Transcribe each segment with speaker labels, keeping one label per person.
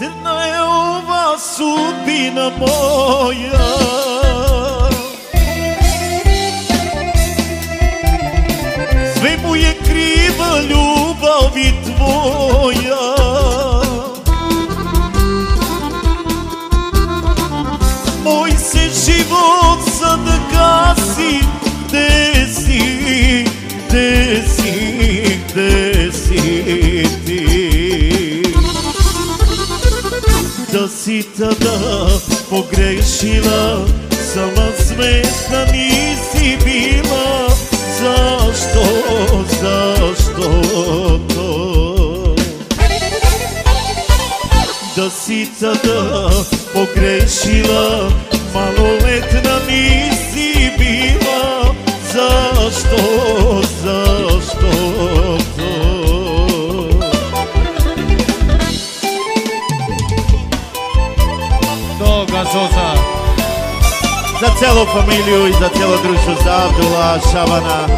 Speaker 1: Crna je ova sudbina moja, sve mu je kriva ljubav i tvoja. Moj se život sad gasi, gde si, gde si, gde si ti? Da si tada pogrešila, sama svesna nisi bila. Zašto, zašto to? Da si tada pogrešila, maloletna nisi bila. Zašto, zašto to?
Speaker 2: Toga Zoza.
Speaker 1: Za celu familiju i za cijelo društvo, za Abdula, Šabana.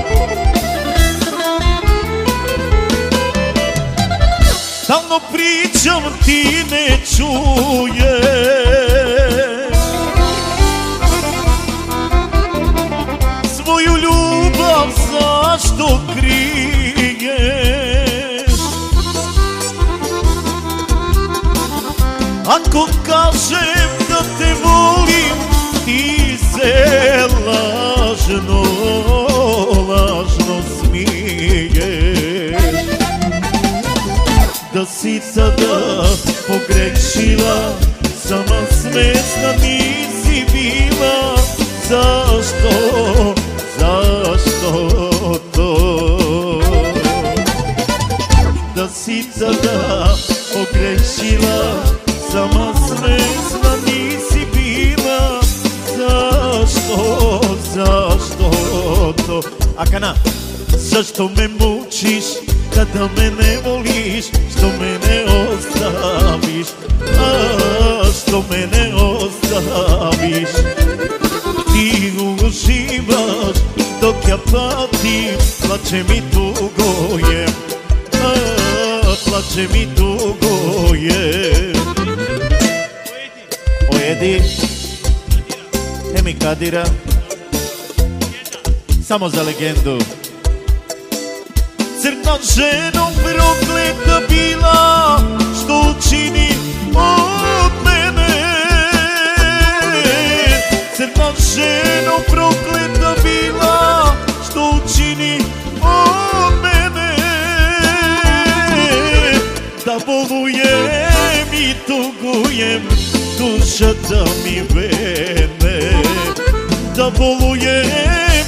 Speaker 1: Stalno pričam, ti ne čuješ. Svoju ljubav zašto kriješ? Ako kažem da te volim, ti se lažno, lažno smiješ. Da si sada pogrešila, sama svesna nisi bila. Zašto, zašto to? Da si sada pogrešila, sama svesna nisi bila. Zašto, zašto to? Akana, zašto me mučiš kada me ne voliš? Što me ne ostaviš? A što me ne ostaviš? Ti uživaš dok ja patim, plačem i tugujem. A plačem i tugujem. Pojedi Emi Kadira, samo za legendu. Crna ženo prokleta bila, što učini od mene? Crna ženo prokleta bila, što učini od mene? Da bolujem i tugujem, duša da mi vene. Da bolujem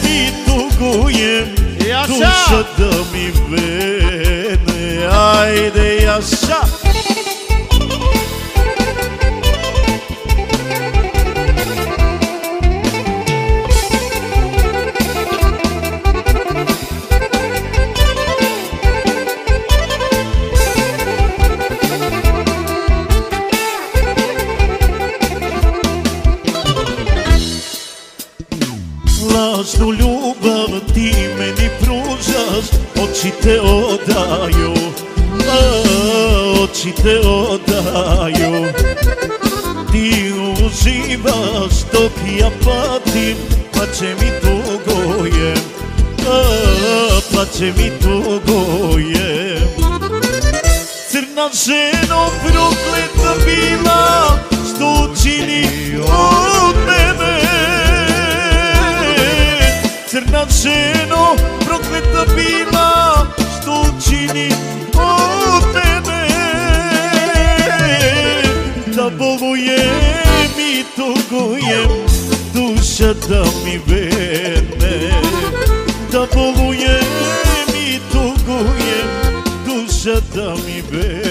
Speaker 1: i tugujem, duša da mi vene. Ajde Jaša! Lažnu ljubav ti meni pružaš, oči te odaju, oči te odaju. Ti uživaš dok ja patim, plačem i tugujem, plačem i tugujem. Crna ženo prokleta bila, što učini od mene? Crna ženo prokleta bila, što učini od mene? Da bolujem i tugujem, duša da mi vene. Da bolujem i tugujem, duša da mi vene.